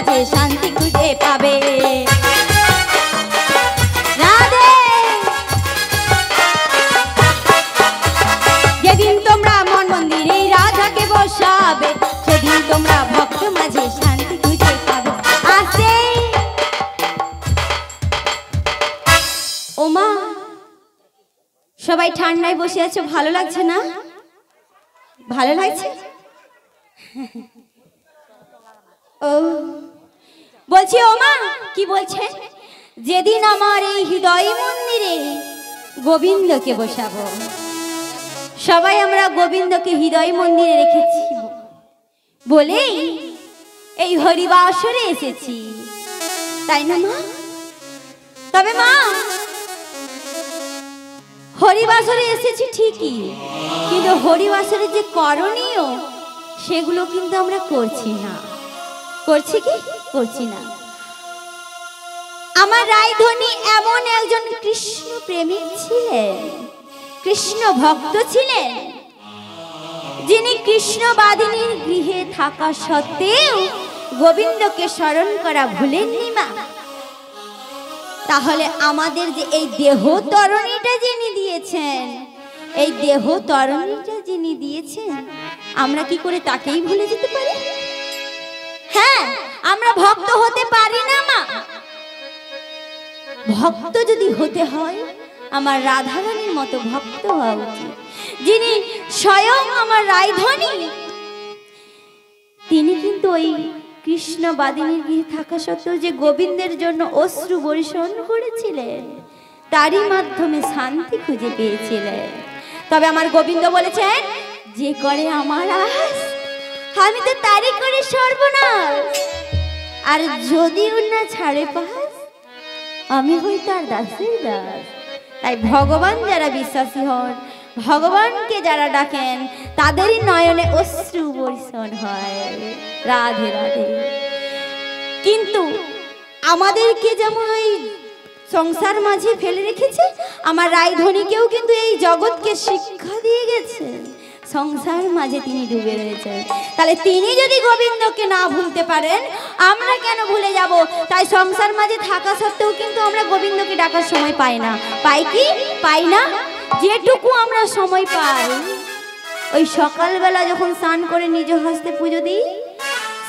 মাঝে শান্তি খুঁজে পাবে। যেদিন তোমরা মন মন্দিরে রাধাকে বসাবে সেদিন তোমরা ভক্ত মাঝে শান্তি খুঁজে পাবে। আসে ওমা, সবাই ঠান্ডায় বসে আছো, ভালো লাগছে না? ভালো লাগছে? ও বলছি ওমা, কি বলছে? যেদিন আমার এই হৃদয় মন্দিরে গোবিন্দকে বসাবো, সবাই আমরা গোবিন্দকে হৃদয় মন্দিরে রেখেছি বলেই এই হরিবাসরে এসেছি, তাই না মা? তবে মা, হরিবাসরে এসেছি ঠিকই, কিন্তু হরিবাসরে যে করণীয় সেগুলো কিন্তু আমরা করছি না। করছি কি? করছি না। আমার রায়ধনী এমন একজন কৃষ্ণ প্রেমিক ছিলেন, কৃষ্ণ ভক্ত ছিলেন, যিনি কৃষ্ণবাদিনীর গৃহে থাকা সত্ত্বেও গোবিন্দকে স্মরণ করা ভুলেননি মা। তাহলে আমাদের যে এই দেহ তরণীটা যিনি দিয়েছেন, এই দেহ তরণীটা যিনি দিয়েছেন, আমরা কি করে তাকেই ভুলে যেতে পারি? হ্যাঁ, আমরা ভক্ত হতে পারি না মা। ভক্ত যদি হতে হয় আমার রাধারানীর মতো ভক্ত হওয়া উচিত, যিনি স্বয়ং আমার রায়ধনী। তিনি কিন্তু ওই কৃষ্ণবাদিনীর গৃহে থাকা সত্ত্বেও যে গোবিন্দের জন্য অশ্রু বর্ষণ করেছিলেন, তারই মাধ্যমে শান্তি খুঁজে পেয়েছিলেন। তবে আমার গোবিন্দ বলেছেন, যে করে আমার আস আমি তো তারই করে সর্বনাশ, আর যদি না ছাড়ে পাস আমি হই তার দাসের দাস। তাই ভগবান যারা বিশ্বাসী হন, ভগবানকে যারা ডাকেন, তাদেরই নয়নে অশ্রু বর্ষণ হয়। রাধে রাধে। কিন্তু আমাদেরকে যেমন ওই সংসার মাঝে ফেলে রেখেছে, আমার রায়ধনীকেও কিন্তু এই জগৎকে শিক্ষা দিয়ে গেছে, সংসার মাঝে তিনি ডুবে রয়েছেন। তাহলে তিনি যদি গোবিন্দকে না ভুলতে পারেন, আমরা কেন ভুলে যাব? তাই সংসার মাঝে থাকা সত্ত্বেও কিন্তু আমরা গোবিন্দকে ডাকার সময় পাই না। পাই কি? পাই না। যেটুকু আমরা সময় পাই, ওই সকালবেলা যখন স্নান করে নিজ হস্তে পুজো দিই,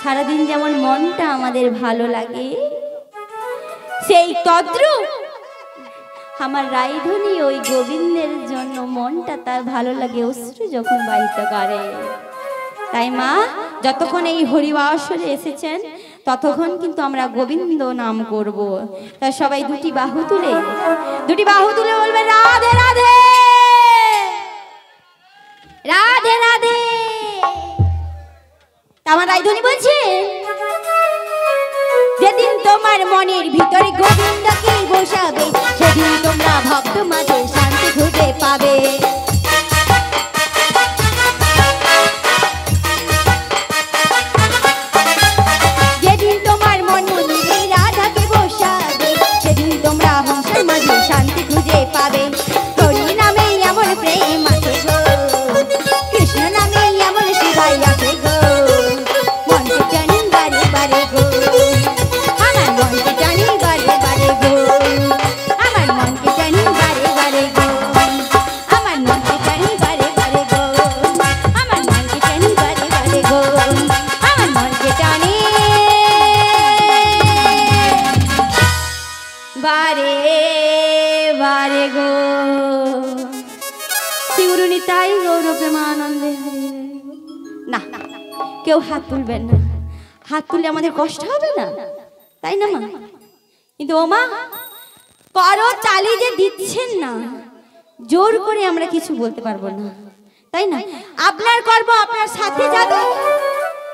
সারাদিন যেমন মনটা আমাদের ভালো লাগে, সেই তদ্রূপ আমার রায়ধনী ওই গোবিন্দের জন্য মনটা তার ভালো লাগে, অশ্রু যখন বাহিত করে। তাই মা, যতক্ষণ এই হরিবাসরে এসেছেন ততক্ষণ কিন্তু আমরা গোবিন্দ নাম করব। তাই সবাই দুটি বাহু তুলে বলবে রাধে রাধে, রাধে রাধে। আমার রায়ধনী বলছে, যেদিন তোমার মনের ভিতরে গোবিন্দকে বসাবে সেদিন তোমরা ভক্ত মাঝে শান্তি খুঁজে পাবে। যেদিন তোমার মন মন্দিরে রাধাকে বসাবে সেদিন তোমরা হংসের মাঝে শান্তি খুঁজে পাবে। হরি নামে এমন প্রেম আছে গো, কৃষ্ণ নামে এমন শিবাই আছে গো, মনকে জানি বারে বারে গো, আমার মনকে জানি বারে বারে গো, আমার মনকে জানি বারে বারে গো, আমার মনকে জানি বারে বারে গো, আমার মনকে জানি বারে বারে গো, আমার মনকে জানি বারে বারে গো। শিউরুনি তাই গৌর প্রেমানন্দে। না, কেউ হাত তুলবেন না, হাত তুললে আমাদের কষ্ট হবে না, তাই না মা? কিন্তু ও মা, করো তালি যে দিচ্ছেন না, জোর করে আমরা কিছু বলতে পারবো না, তাই না? আপনার কর্ম আপনার সাথে যাবে,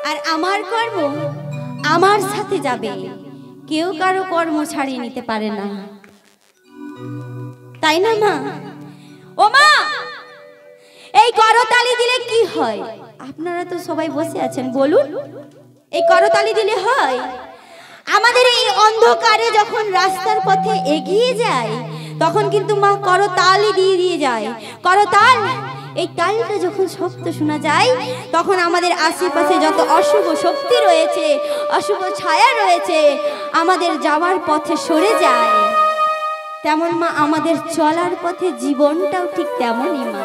আর আমার কর্ম আমার সাথে যাবে। কেউ কারো কর্ম ছাড়িয়ে নিতে পারে না, তাই না মা? ও মা, এই করতালি দিলে কি হয়? আপনারা তো সবাই বসে আছেন, বলুন, এই করতালি দিলে হয়? আমাদের এই অন্ধকারে যখন রাস্তার পথে এগিয়ে যায়, তখন কিন্তু মা করতালি দিয়ে দিয়ে যায়। করতাল, এই তালটা যখন শব্দ শোনা যায় তখন আমাদের আশেপাশে যত অশুভ শক্তি রয়েছে, অশুভ ছায়া রয়েছে, আমাদের যাওয়ার পথে সরে যায়। তেমন মা আমাদের চলার পথে জীবনটাও ঠিক তেমনই মা।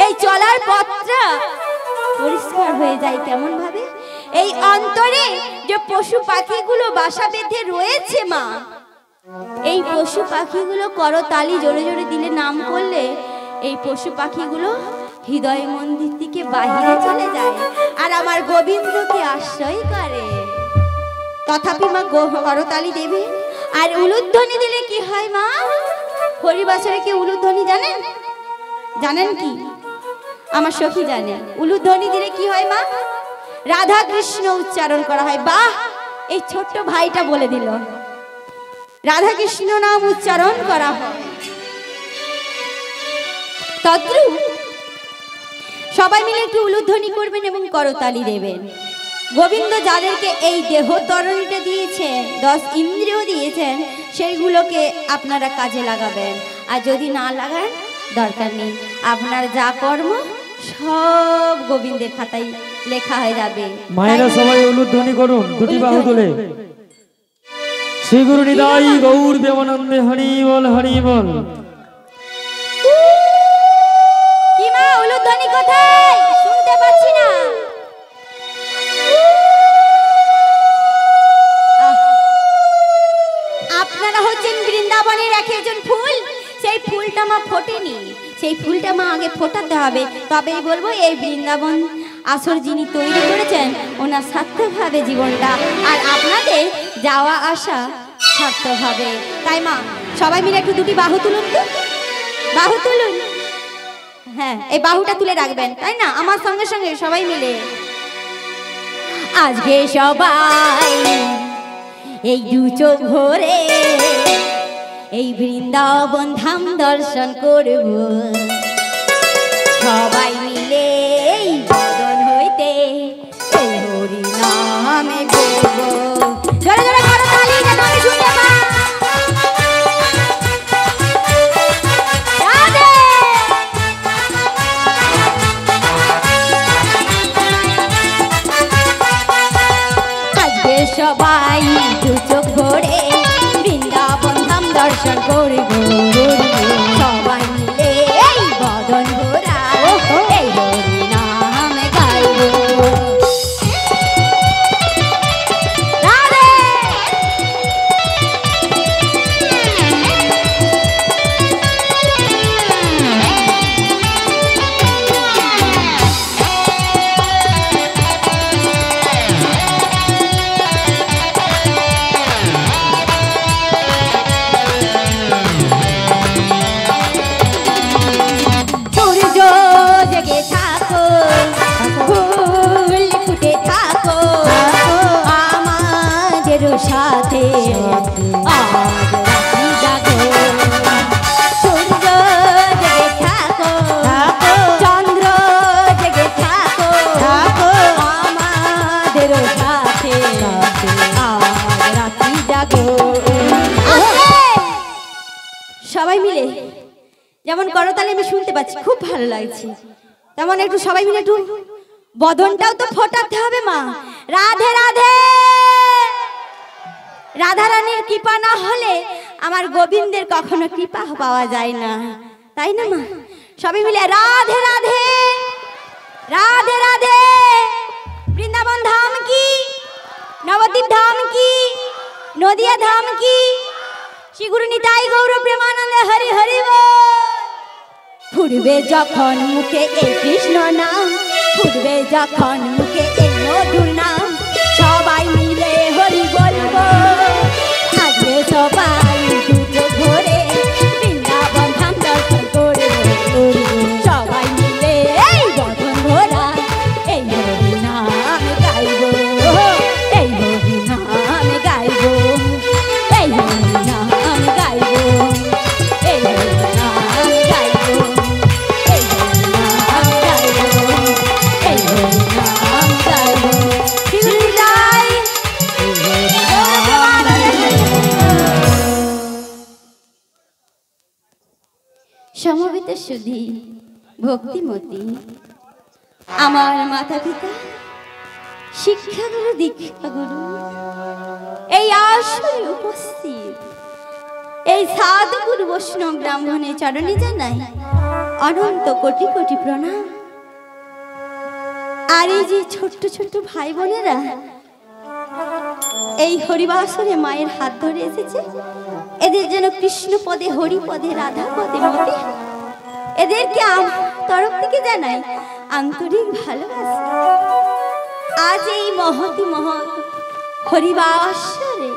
এই চলার পথটা পরিষ্কার হয়ে যায় কেমন ভাবে? এই অন্তরে যে পশু পাখিগুলো বাসা বেঁধে রয়েছে মা, এই পশু পাখিগুলো করতালি জোরে জোরে দিলে, নাম করলে এই পশু পাখিগুলো হৃদয় মন্দির থেকে বাহিরে চলে যায় আর আমার গোবিন্দকে আশ্রয় করে। তথাপি মা করতালি দেবে আর উলুধ্বনি দিলে কি হয় মা? হরিবাসরে কি উলুধ্বনি জানেন? জানেন কি? আমার সখী জানে। উলুধ্বনি দিলে কি হয় মা? রাধা কৃষ্ণ উচ্চারণ করা হয়। বাহ, এই ছোট্ট ভাইটা বলে দিল, রাধা কৃষ্ণ নাম উচ্চারণ করা হয়। তদ্রূপ সবাই মিলে একটু উলুধ্বনি করবেন এবং করতালি দেবেন। গোবিন্দ যাদেরকে এই দেহ তরণীটা দিয়েছেন, 10 ইন্দ্রিয় দিয়েছেন, সেইগুলোকে আপনারা কাজে লাগাবেন। আর যদি না লাগান দরকার নেই, আপনার যা কর্ম সব গোবিন্দের খাতায় লেখা হয়ে যাবে। মায়েরা সবাই উলুধ্বনি করুন, দুটি বাহু তুলে। শ্রী গুরু নিতাই গৌর প্রেমানন্দে হরি বল, হরি বল। কি মা, উলুধ্বনি কোথায়? শুনতে পাচ্ছি না। আপনারা হচ্ছেন বৃন্দাবনের একজন ফুল, সেই ফুলটা মা ফোটেনি, সেই ফুলটা মা আগে ফোটাতে হবে, তবেই বলবো এই বৃন্দাবন আসর যিনি তৈরি করেছেন ওনার সার্থকভাবে জীবনটা আর আপনাদের যাওয়া আসা সার্থক হবে। তাই মা সবাই মিলে একটু দুটি বাহু তুলুন তো, বাহু তুলুন। হ্যাঁ, এই বাহুটা তুলে রাখবেন, তাই না? আমার সঙ্গে সঙ্গে সবাই মিলে আজকে সবাই এই দু চোখ ভরে এই বৃন্দাবন ধাম দর্শন করব, সবাই মিলে এই বদন হইতে এই হরি নামে বলবো। জোরে জোরে করতালি যেন আমি শুনতে পাই। রাধে আজকে সবাই দু চোখ ভরে বৃন্দাবন ধাম দর্শন করব, সবাই মিলে এই বদন ভরা এই হরি নাম গাইব। রাধে সাথে আজ রাত্রি জাগো, সূর্য জেগে থাকো, চন্দ্র জেগে থাকো, আমাদের সাথে আজ রাত্রি জাগো। সবাই মিলে যেমন করতালি আমি শুনতে পাচ্ছি, খুব ভালো লাগছে, তেমন একটু সবাই মিলে একটু বদনটাও তো ফোটাতে হবে মা। রাধে রাধে। রাধা রানীর কৃপা না হলে আমার গোবিন্দের কখনো কৃপা পাওয়া যায় না, তাই না মা? সবাই মিলে রাধে রাধে, রাধে রাধে। বৃন্দাবন ধাম কি, নবদ্বীপ ধাম কি, নদিয়া ধাম কি, শ্রী গুরু নিতাই গৌর প্রেমানন্দে হরি হরি বল। ফুটবে যখন মুখে এই কৃষ্ণ নাম, ফুটবে যখন মুখে এই মধুর নাম, সবাই মিলে হরি বলবো। আজকে সবাই দুটো ঘরে বৃন্দাবন ধাম দর্শন করবো, সবাই মিলে এই বদন ভরা এই হরি নাম গাইবো, এই হরি নাম গাইবো, এই হরি নাম গাইবো, এই হরি নাম গাইবো, এই হরি নাম গাইবো, এই হরি নাম গাইবো। সমবেত সুধী ভক্তিমতী, আমার মাতা পিতা, শিক্ষাগুরু দীক্ষাগুরু এই আসরে উপস্থিত এই সাধুগুরু বৈষ্ণব ব্রাহ্মণের চরণে জানাই অনন্ত কোটি কোটি প্রণাম। আর এই যে ছোট্ট ছোট্ট ভাই বোনেরা এই হরিবাসরে মায়ের হাত ধরে এসেছে, এদের যেন কৃষ্ণ পদে, হরি পদে, রাধা পদে মতে, এদেরকে আমার তরফ থেকে জানাই আন্তরিক ভালোবাসা। আজ এই মহতি মহৎ হরিবাসরে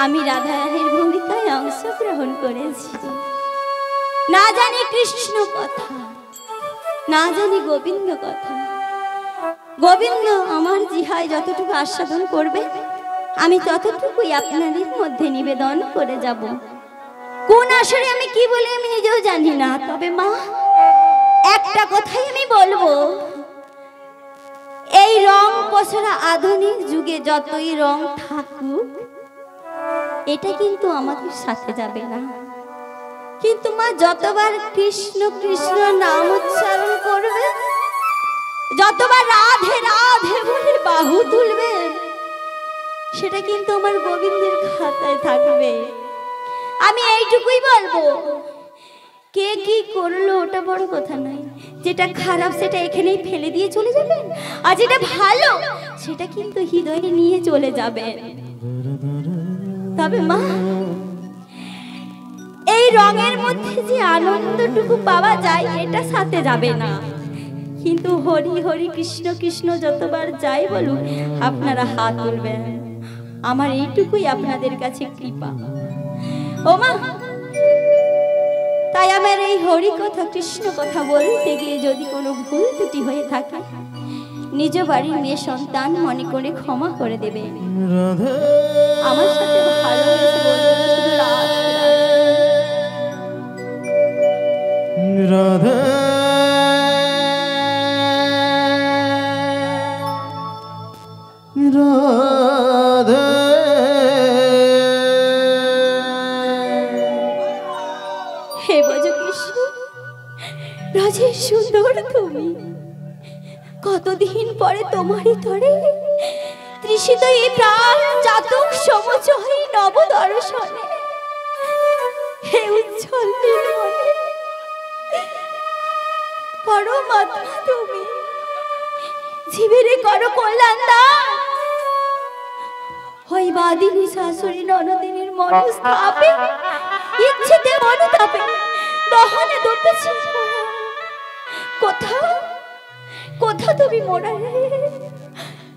আমি রাধা রানীর ভূমিকায় অংশগ্রহণ করেছি। না জানি কৃষ্ণ কথা, না জানি গোবিন্দ কথা। গোবিন্দ আমার জিহায় যতটুকু আস্বাদন করবে আমি ততটুকুই আপনাদের মধ্যে নিবেদন করে যাব। কোন আসরে আমি কি বলি আমি নিজেও জানি না, তবে মা একটা কথাই আমি বলবো, এই রং পছরা আধুনিক যুগে যতই রং থাকুক এটা কিন্তু আমাদের সাথে যাবে না। কিন্তু মা যতবার কৃষ্ণ কৃষ্ণ নাম উচ্চারণ করবে, যতবার রাধে রাধে বলে বাহু তুলবে, সেটা কিন্তু আমার গোবিন্দের খাতায় থাকবে। আমি এইটুকুই বলবো, কে কি করলো ওটা বড় কথা নয়, যেটা খারাপ সেটা এখানেই ফেলে দিয়ে চলে যাবেন, আর যেটা ভালো সেটা কিন্তু হৃদয়ে নিয়ে চলে যাবেন। তবে মা এই রঙের মধ্যে যে আনন্দটুকু পাওয়া যায় এটা সাথে যাবে না। কিন্তু হরি হরি কৃষ্ণ কৃষ্ণ যতবার যাই বলুন আপনারা হাত তুলবেন, আমার এইটুকুই আপনাদের কাছে কৃপা। ও মা, তাই আমার এই হরি কথা কৃষ্ণ কথা বলতে গিয়ে যদি কোনো ভুল ত্রুটি হয়ে থাকে নিজ বাড়ির মেয়ে সন্তান মনে করে ক্ষমা করে দেবে। আমার সাথে ভালোবেসে বলবেন শুধু রাধে রাধে রাধে। হে বজ কৃষ্ণ, রাজের সুন্দর তুমি, কতদিন পরে তোমারই তরে তৃষিত এই প্রাণ জাতক সমচয় নব দর্শনে, হে উজ্জ্বল নীলমণি পরমাত্মা তুমি, জীবেরে করো কল্যাণ দান। ওই বাদিনী শাশুড়ি ননদিনীর মনস্তাপে ইচ্ছেতে মনোতাপে দহনে দুঃখেছি কোথা কোথা তুমি মোরা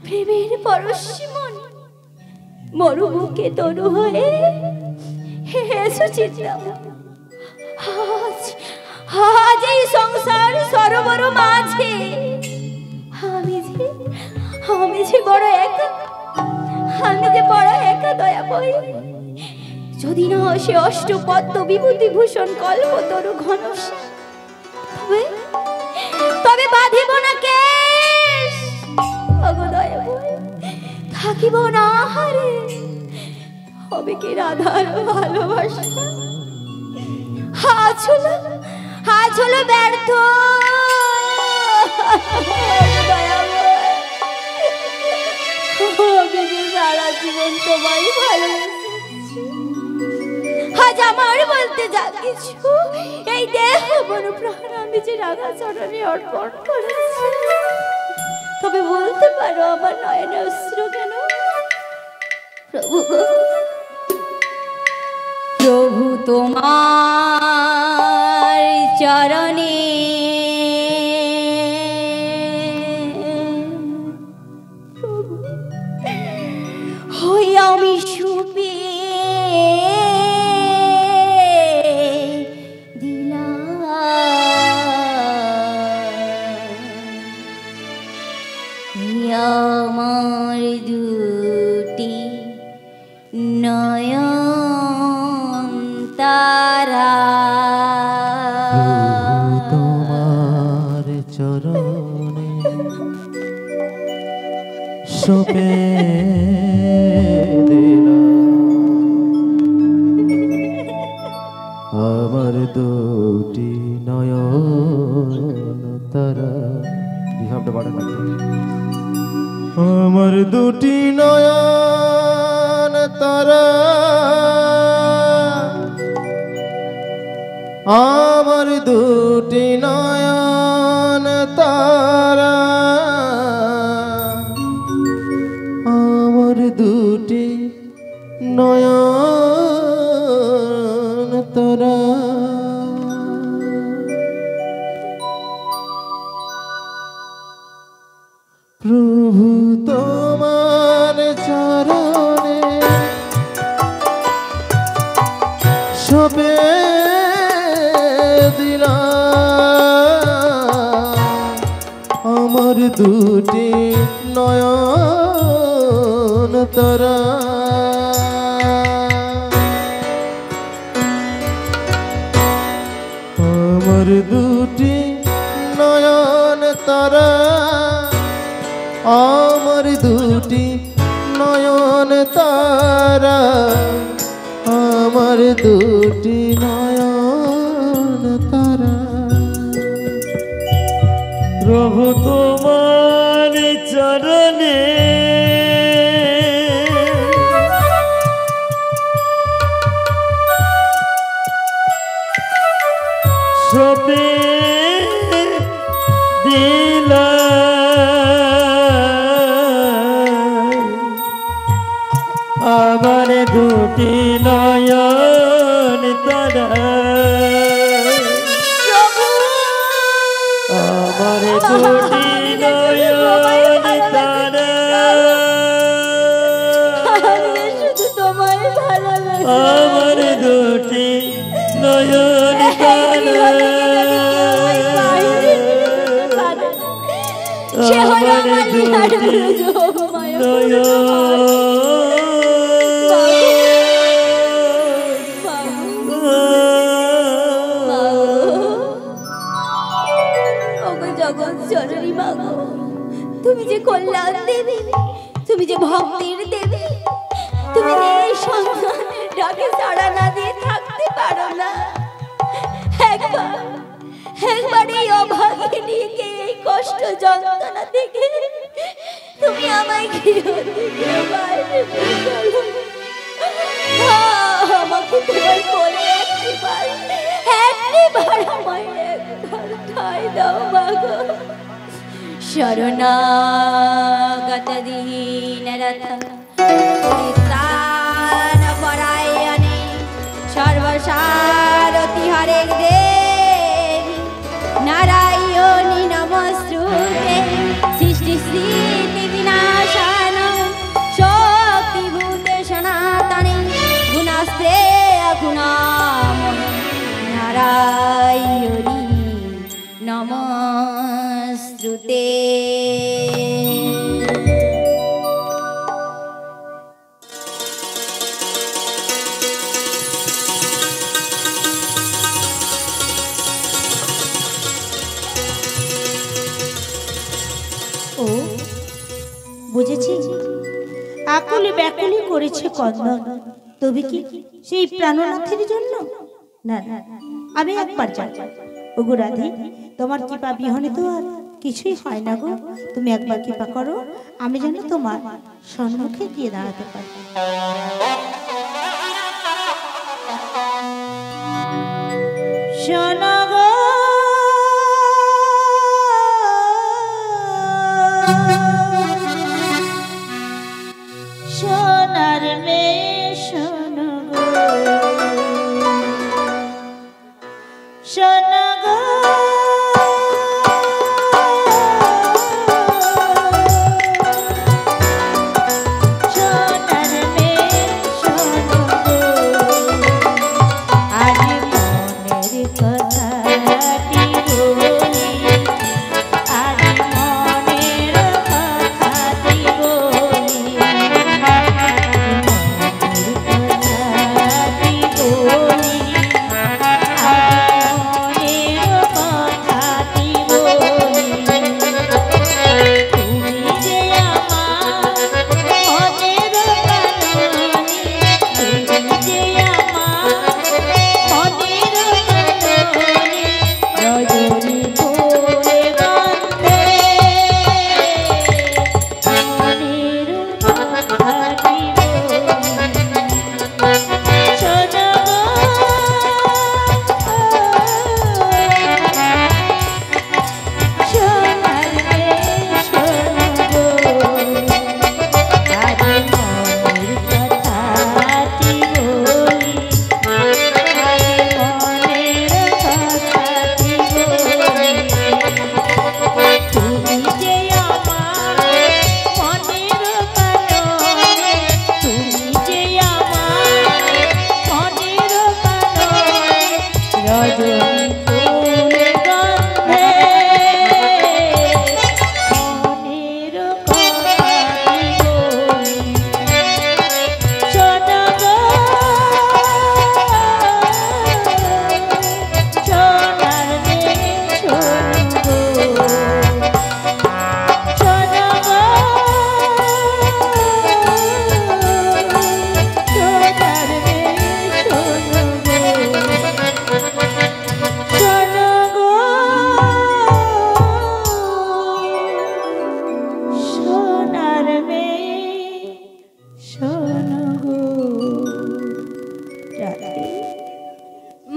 প্রেমের পরশী মন মরুমুখে তরু হয়ে হে সুচিত্রা। আজ এই সংসার সরোবর মাঝে আমি যে বড় একা, আমি যে বড় একা দয়া বই। যদি না সে অষ্টপদ্ম বিভূতি ভূষণ কল্প তরু ঘন, তবে বাঁধিব না কেশ ওগো দয়া বই, থাকিব না হারে, হবে কি রাধার ভালোবাসা। আজ হলো ব্যর্থ দয়া বই, আমি যে সারা জীবন তোমায় ভালোবেসেছি, আজ আমার বলতে যা কিছু এই দেহ মন প্রাণ আমি যে রাধা চরণে অর্পণ করেছি। তবে বলতে পারো আমার নয়নে অশ্রু কেন? প্রভু প্রভু তোমার চরণে হই আমি সুপে আমার দুটি নয়ন তারা তোমার চরণে সপে আমার দুটি নয়ন তারা আমার দুটি নয়ন তারা আমার দুটি নয়ন তারা প্রভু তোমার চরণে সবে দিলাম আমার দুটি নয়ন তারা আমার দুটি নয়ন তারা আমার দুটি নয়ন তারা আমার দুটি নয়ন তারা প্রভু তোমার চরণে সবে দিলাম আমার দুটি নয়ন তারা আমার দুটি নয়ন তারা শুধু তোমায় ভালোবাসি আমার দুটি নয়ন তারা সে হলো আমার আমার দুটি যোগমায়া জগৎ জননী মাগো, তুমি যে কল্যাণ দেবী, তুমি যে ভক্তির দেবী, তুমি যে এই সন্তানের ডাকে সাড়া না দিয়ে থাকতে পারো না। একবার এই অভাগিনীকে এই কষ্ট যন্ত্রণা থেকে তুমি আমায় গৃহ থেকে বাইরে বের করো। আমাকে তোমার কোলে একবার আমায় একবার ঠাঁই দাও মাগো। শরণাগত দীনরথ পরিত্রাণ পরায়ণে সর্বসারথি হরে দেবী নারায়ণী নমস্তুতে। সৃষ্টি স্থিতি বিনাশান শক্তিভূতে সনাতনে গুণাস্ত্রে গুণাময়ী নারায়ণী নমস্তুতে। ও বুঝেছি, আকুলি ব্যাকুলি করেছে কন্দন, তবে কি সেই প্রাণনাথের জন্য? না না, আমি একবার যাই। ওগো রাধে, তোমার কৃপা বিহনে তো আর কিছুই হয় না গো। তুমি একবার কৃপা করো, আমি যেন তোমার সম্মুখে গিয়ে দাঁড়াতে পারি। শোনো গো সোনার মেয়ে, শোনো গো, শোনো গো সোনার মেয়ে,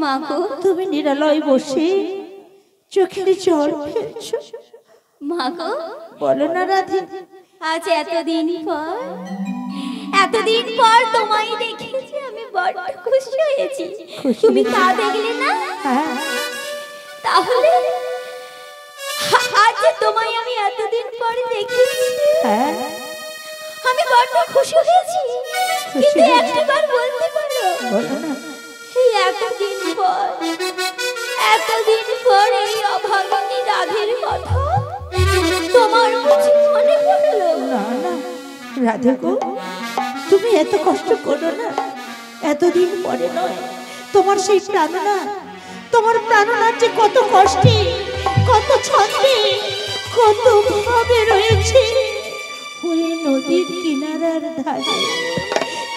মা গো, তুমি নিরালয় বসে চোখের জল ফেলছো। মা গো, বলো না রাধে। আজ এতদিন পর তোমায় দেখেছি, আমি বড্ড খুশি হয়েছি। তুমি তা দেখলে না? হ্যাঁ, তাহলে আজ তোমায় আমি এতদিন পরে দেখেছি, হ্যাঁ, আমি বড্ড খুশি হয়েছি। কিন্তু একবার বলতে পারো, বলো না। এই এতদিন পর এই অভাগিনী রাধের কথা তোমার বুঝি মনে পড়লো? না না রাধে গো, তুমি এত কষ্ট করো না। এতদিন পরে নয়, তোমার সেই প্রাণনাথ, তোমার প্রাণনাথ যে কত কষ্টে, কত ছন্দে, কত ভাবে রয়েছে ওই নদীর কিনারার ধারে।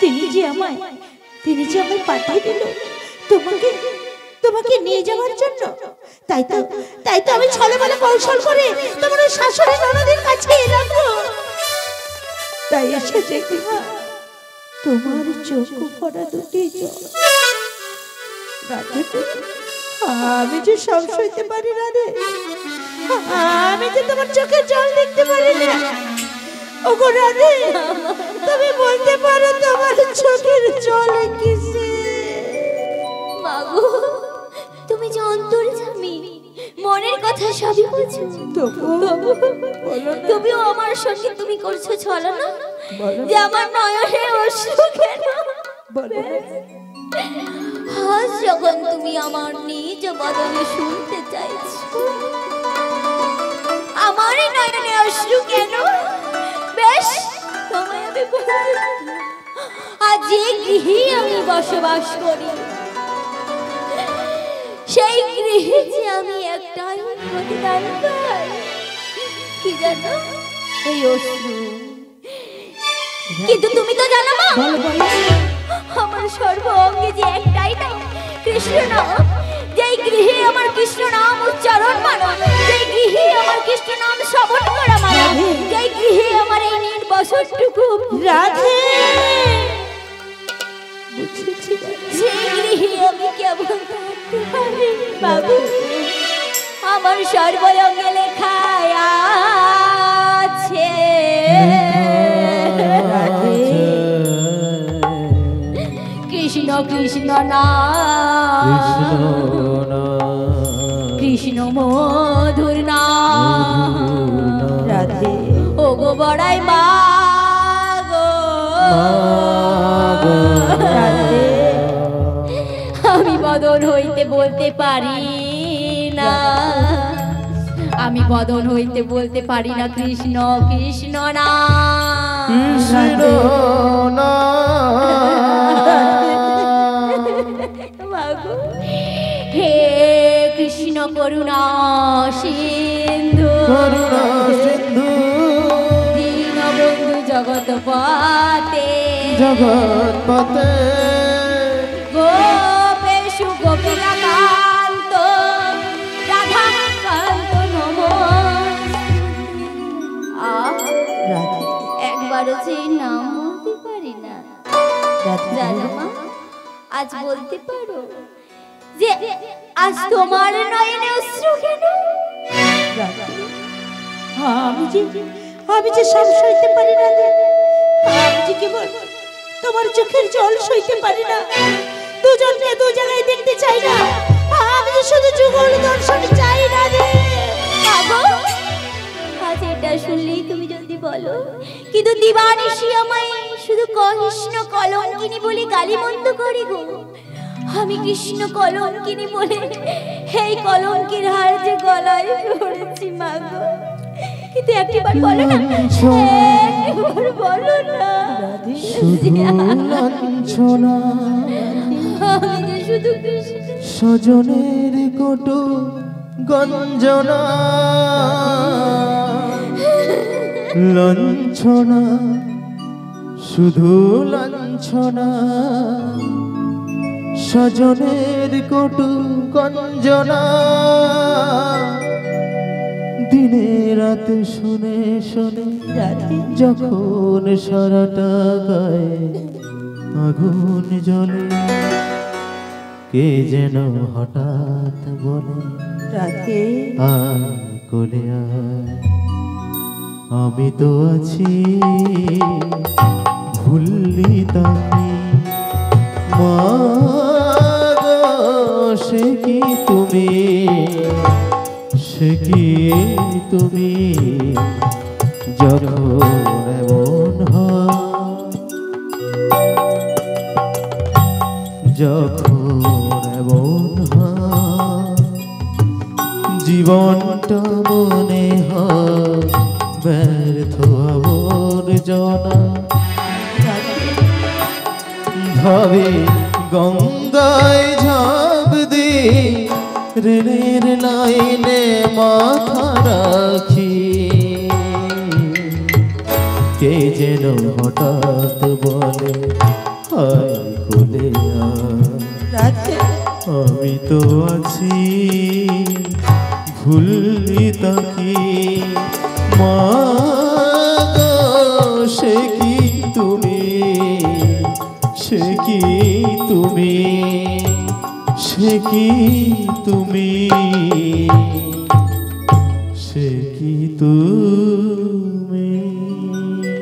তিনি যে আমায় পাঠিয়ে দিল তোমাকে নিয়ে যাওয়ার জন্য। তাই তো আমি ছলে বলে কৌশল করে তোমার ওই শাশুড়ি ননদের কাছে এলাম গো। তাই এসে দেখলাম তোমার চোখ ভরা দুটি জল। রাধে, আমি যে সব সইতে পারি রাধে, আমি যে তোমার চোখের জল দেখতে পারি না। ওগো রাধে, তুমি বলতে পারো তোমার চোখের জল কিসে? মা গো, তুমি যে অন্তর্যামী, মনের কথা সবই বুঝো। তুমিও আমার সঙ্গে তুমি করছো ছলনা, যে আমার নয়নে অশ্রু কেন? আজ যখন তুমি আমার নিজ বদনে শুনতে চাইছো, আমারই নয়নে অশ্রু কেন? বেশ, তোমায় আমি বলছি, আজ যে গৃহে আমি বসবাস করি, সেই গৃহে যে আমি একটাই প্রতিদান পাই, কি জানো? এই অশ্রু। কিন্তু তুমি তো জানো মা, আমার সর্ব অঙ্গে যে একটাই নাম, কৃষ্ণ নাম। যেই গৃহে আমার কৃষ্ণ নাম উচ্চারণ মানা, যেই গৃহে আমার কৃষ্ণ নাম শ্রবণ করা মানা, যেই গৃহে আমার এই নীল বছরটুকু রাধে, সেই গৃহে আমি কেমন থাকতে পারি বাবু? আমার সর্বঙ্গে লেখায় আছে কৃষ্ণ কৃষ্ণ নাম, কৃষ্ণ মধুর নাম। রাধে, ও গো বড়াই মা গো, রাধে, আমি বদন হইতে বলতে পারি না, আমি বদন হইতে বলতে পারি না কৃষ্ণ কৃষ্ণ নাম। কৃষ্ণ মাগো, হে কৃষ্ণ করুণা সিন্ধু, করুণা সিন্ধু, দীনবন্ধু জগৎপতে, জগৎপতে, গোপেশু গোপিকান্ত, রাধাকান্ত নমঃ। একবারও যে নাম বলতে পারি না, জানো মা? আজ বলতে পারো যে আজ তোমার নয়নে অশ্রু কেন? আমি যে সব সইতে পারি না, আমি যে কেবল তোমার চোখের জল সইতে পারি না। দুজনকে দু জায়গায় দেখতে চাই না, আমি যে শুধু যুগল দর্শন চাই না রে। আজ এটা শুনলেই তুমি যদি বলো, কিন্তু দিবানিশি আমায় শুধু কৃষ্ণ কলঙ্কিনী বলে গালিমন্দ করে গো। আমি কৃষ্ণ কলঙ্কিনী বলে এই কলঙ্কির হার যে গলায় পড়েছি মা গো। কিন্তু একবার বলো না, একবার বলো না, লাঞ্ছনা আমি যে শুধু কৃষ্ণ স্বজনের কটু গঞ্জনা, লাঞ্ছনা শুধু লাঞ্ছনা, স্বজনের কটু গঞ্জনা, দিনে রাতে শুনে শুনে যখন সারাটা গায়ে আগুন জ্বলে, কে যেন হঠাৎ বলে রাধে আয় কোলে আয়। আমি তো আছি ভুললি তাকে মা গো, সে কি তুমি, সে কি তুমি যখন এমন হয়, যখন এমন হয় জীবনটা মনে হয় ব্যর্থ আবর্জনা। ভাবে গঙ্গায় ঝাঁপ দি রেলের লাইনে মাথা রাখি, কে যেন হঠাৎ বলে হায় কোলে আয়। আমি তো আছি ভুললি তাকে মা গো, সে কি তুমি, সে কি তুমি, সে কি তুমি, সে কি তুমি।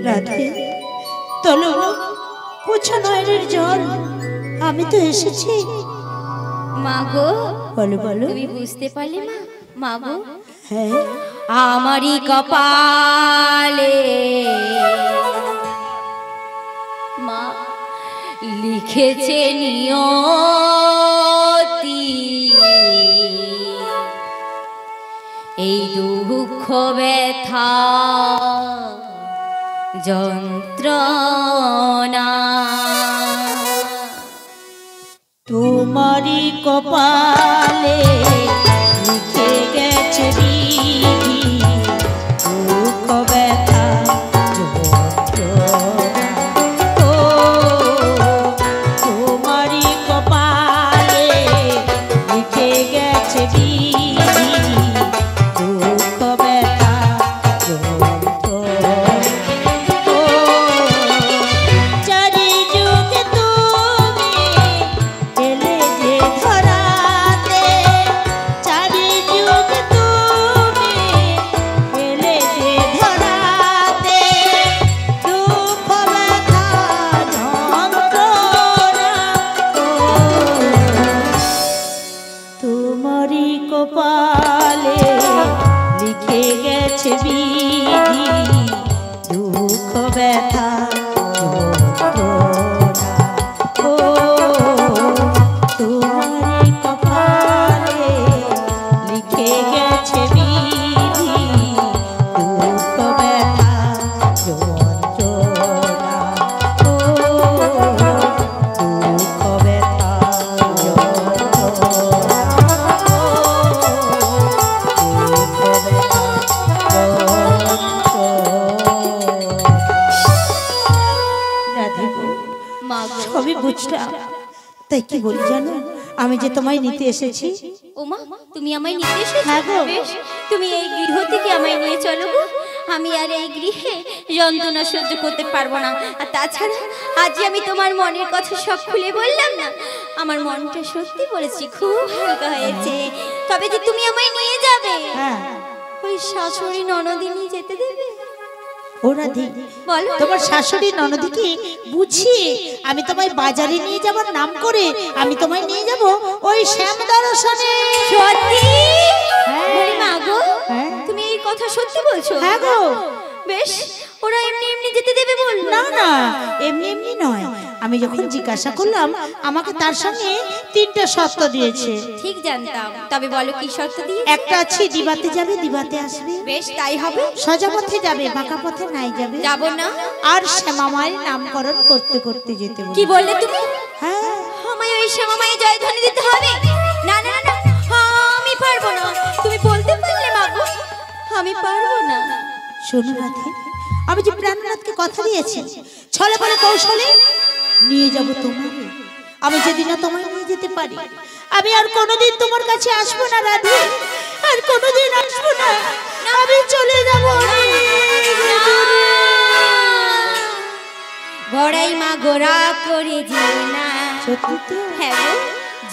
রাধে তোলো পুছো নয়নের জল, আমি তো এসেছি। মা গো, বলো বলো। তুমি বুঝতে পারলে মা? মা গো, হ্যাঁ আমারই কপালে মা লিখেছে নিয়তি, এই দুঃখ ব্যথা যন্ত্রণা। তোমারই কপালে লিখে গেছে বিধি, দুঃখ ব্যথা যন্ত্রণা। ও তোমারই কপালে লিখে গেছে বিধি, দুঃখ ব্যথা যন্ত্রণা। ও চারি যুগে তুমি এলে যে ধরাতে, চারি যুগ তুমি এলে যে ধরাতে, দুঃখ ব্যথা যন্ত্রণা। তোমারই কপালে লিখে গেছে বিধি, দুঃখ ব্যথা যন্ত্রণা। ও তোমারই কপালে লিখে গেছে বিধি, দুঃখ ব্যথা যন্ত্রণা। ও দুঃখ ব্যথা যন্ত্রণা। ও দুঃখ ব্যথা রাধে গো, মা গো, সবই বুঝলাম, তাই কি বলি জানো, আমি যে তোমায় নিতে এসেছি। ওমা তুমি আমায় নিতে এসেছো? হ্যাঁ গো। বেশ, তুমি এই গৃহ থেকে আমায় নিয়ে চলো গো। আমি আর এই গৃহে যন্ত্রণা সহ্য করতে পারবো না। আর তাছাড়া আজ আমি তোমার মনের কথা সব খুলে বললাম না, আমার মনটা সত্যি বলেছি খুব হালকা হয়েছে। তবে যে তুমি আমায় নিয়ে যাবে, হ্যাঁ ওই শাশুড়ি ননদিনী যেতে দেবে? ও রাধে, বলো। তোমার শাশুড়ি ননদিকে বুঝিয়ে আমি তোমায় বাজারে নিয়ে যাবার নাম করে আমি তোমায় নিয়ে যাব ওই শ্যাম দর্শনে। সত্যি? হ্যাঁ। বলি মা গো, হ্যাঁ। তুমি এই কথা সত্যি বলছো? হ্যাঁ গো। বেশ, ওরা এমনি এমনি যেতে দেবে বললো? না না, এমনি এমনি নয়, আমি যখন জিজ্ঞাসা করলাম আমাকে তার সঙ্গে 3টা শর্ত দিয়েছে। ঠিক জানতাম, তবে বলো কি শর্ত দিয়ে? একটা আছে দিবাতে যাবে দিবাতে আসবে, বেশ তাই হবে। সোজা পথে যাবে বাঁকা পথে নাই যাবে, যাব না। আর শ্যামামায়ের নামকরণ করতে করতে যেতে বলে। কি বললে তুমি? হ্যাঁ আমায় ওই শ্যামামায়ে জয়ধ্বনি দিতে হবে? না না না, আমি পারবো না। তুমি বলতে পারলে মা গো, আমি পারবো না। শোনো রাধে, আমি যে প্রাণনাথকে কথা দিয়েছি ছলে বলে কৌশলে নিয়ে যাব তোমাকে। আমি যেদিন তোমায় নিয়ে যেতে পারি আমি আর কোনোদিন তোমার কাছে আসবো না রাধে, আর কোনোদিন আসবো না। আমি চলে যাব গড়াই মা গোড়া করে যে না। সত্যি তো? হ্যাঁ গো,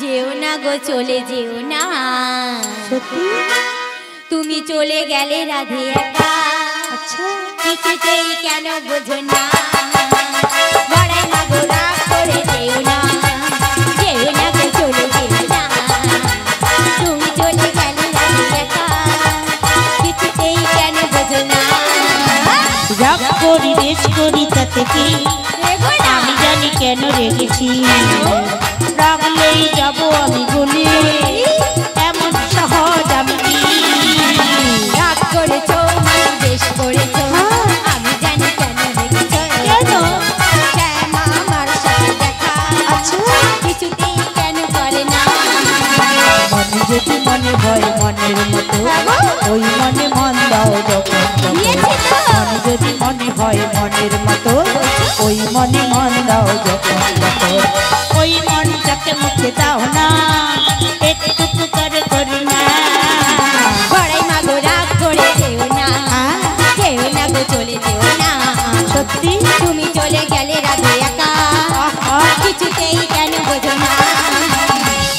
যেও না গো চলে যেও না, সত্যি? তুমি চলে গেলে রাধে একা, আচ্ছা কিছুতেই কেন বোঝো না, বড়াই না গো রাগ করে যেও না, যেও না গো চলে যেও না, তুমি চলে গেলে রাধে একা, কিছুতেই কেন বোঝো না। রাগ করি বেশ করি তাতে কি, রেগো না। আমি জানি কেন রেগেছি, রাগলেই যাব আমি বলি, এমন সহজ আমি কি। রাগ করেছো মানে বেশ করেছো, আমি জানি কেন রেগেছো, কেন? শ্যামা আমার সাথে দেখা, আচ্ছা কিছুতেই কেন করে না। মনে যদি মনে হয় মনের মতো, ওই মনে মন দাও যখন যখন। দিয়েছি তো। মনে যদি মনে হয় মনের মতো, ওই মনে মন দাও যখন যখন। ওই মনটাকে মুখে দাও না, একটুকু করে করি না। বড়াই মাগো রাগ করে যেও না, যেও না গো চলে যেও না, সত্যি? তুমি চলে গেলে রাধে একা, আহা, কিছুতেই কেন বোঝো না,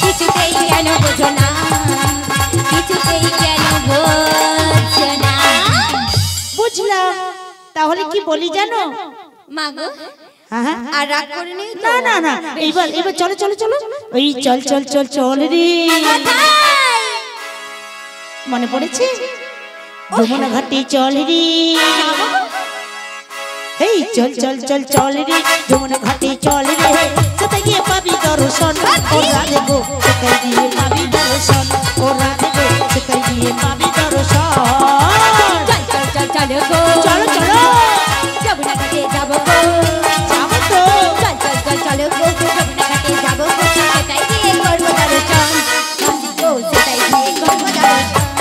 কিছুতেই কেন বোঝো না, কিছুতেই কেন বোঝো না। বুঝলাম। তাহলে কি বলি জানো? মাগো হ্যাঁ আর রাগ করে নেই তো? না না না, এইবার এবার চলো চলো চলো, ওই চল চল চল চল রে। কোথায়? মনে পড়েছে? যমুনা ঘাটে চল রে। এই চল চল চল চল রে, যমুনা ঘাটে চল রে, সেটা গিয়ে পাবি দর্শন। ও রাধে গো সেটাই গিয়ে পাবি দর্শন, ও রাধে গো সেটাই গিয়ে পাবি দর্শন। চল চল চল চলো গো, চলো চলো যমুনা ঘাটে যাবো গো, যাবো তো। চল চল চল চলো গো, যমুনা ঘাটে যাবো গো, সেটাই গিয়ে করবো দর্শন, হাসি গো সেটাই গিয়ে করবো দর্শন,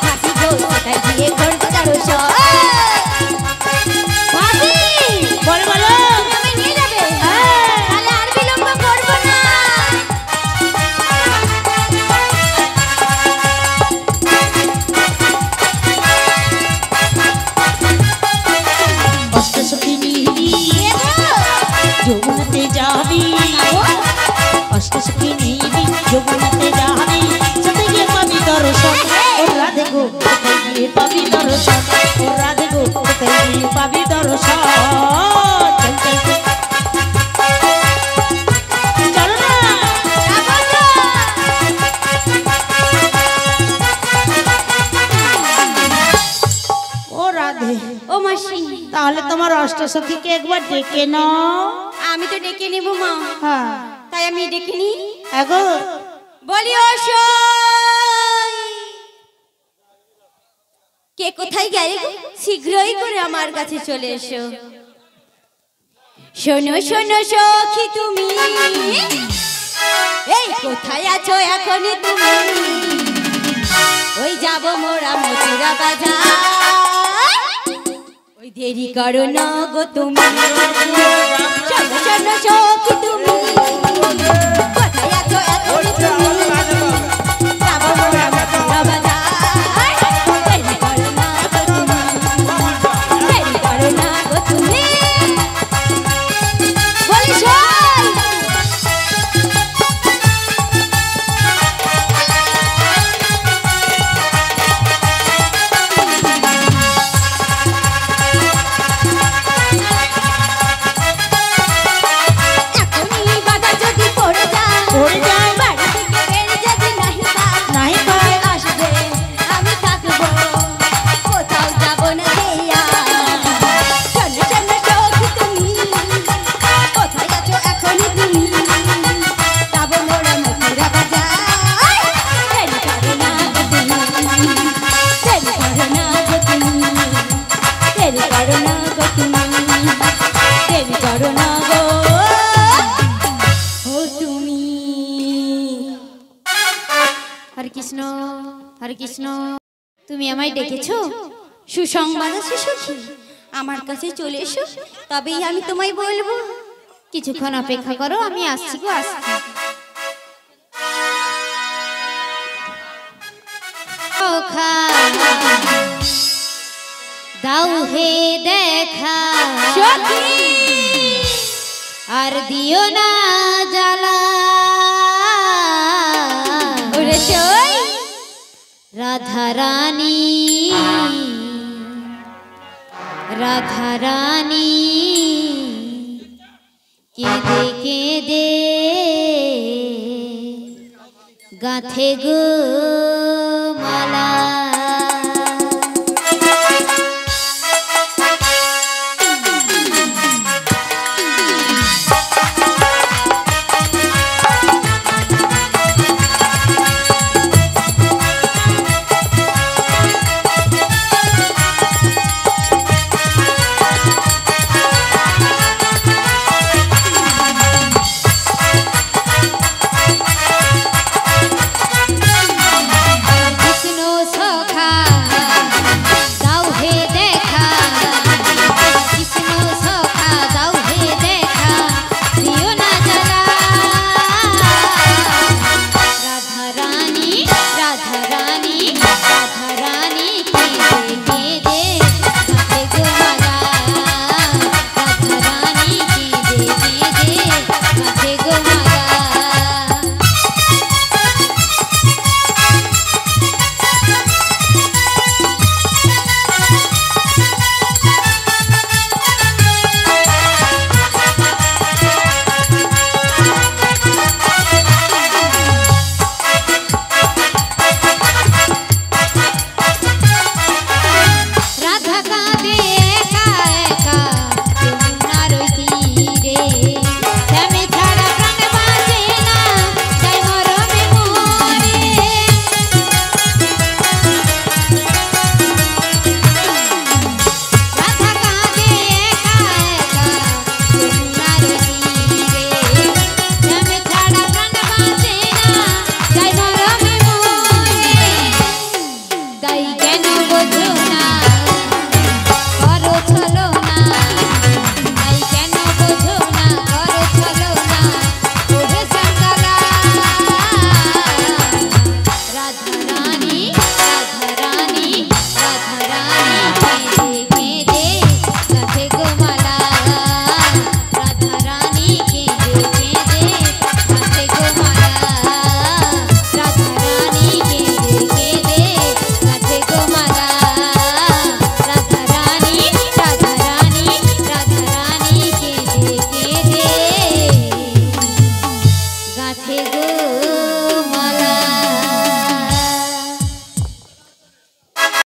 হাসি গো সেটাই গিয়ে করবো দর্শন। ভাবি, বলো বলো। তুমি আমায় নিয়ে যাবে? হ্যাঁ। তাহলে আর বিলম্ব করবো না। অষ্টসখী নিবি, যমুনাতে যাবি, অষ্টসখী নিবি, যমুনাতে যাবি, সেটা গিয়ে পাবি দর্শন। ও রাধে গো সেটাই গিয়ে পাবি দর্শন, ও রাধে গো সেটাই গিয়ে পাবি দর্শন। চল চল চল। চলো না। ও রাধে, ও মাসি, তাহলে তোমার অষ্টসখীকে একবার ডেকে নাও। আমি তো ডেকে নেবো মা, হ্যাঁ তাই আমি ডেকে নি। এগো বলি ও কে কোথায় গেলে গো? শীঘ্রই করে আমার কাছে চলে এসো। শোনো শোনো সখী তুমি, এই কোথায় আছো এখন তুমি? ওই যাব মোরা মথুরা বাজার, ওই দেরি করো না গো তুমি। শোনো শোনো সখী তুমি, কোথায় আছো এখন তুমি? যাব মোরা মথুরা বাজার, দেরি করো না গো তুমি, দেরি করো না গো তুমি। বলি শোন, এখনই বাধা যদি পড়ে যায়, পড়ে যায়। বাড়ি থেকে বের যদি নাহি পাই, নাই পাই। আসবে আমি থাকবো, কোথাও যাব না দিয়া। শোনো শোনো সখী তুমি, কোথায় আছো এখনই তুমি? যাব মোরা মথুরা বাজার, দেরি করো না গো তুমি, দেরি করো না গো তুমি, দেরি করো না গো তুমি, দেরি করো না গো ও তুমি। হরে কৃষ্ণ, হরে কৃষ্ণ। তুমি আমায় ডেকেছো? সুসংবাদ আছে সখী, আমার কাছে চলে এসো, তবেই আমি তোমায় বলবো। কিছুক্ষণ অপেক্ষা করো, আমি আসছি গো, আসছি। ওখা দাও হে দেখা সখী, আর দিও না জ্বালা। রাধারানী রাধারানী কেঁদে কেঁদে গাঁথে গো মালা।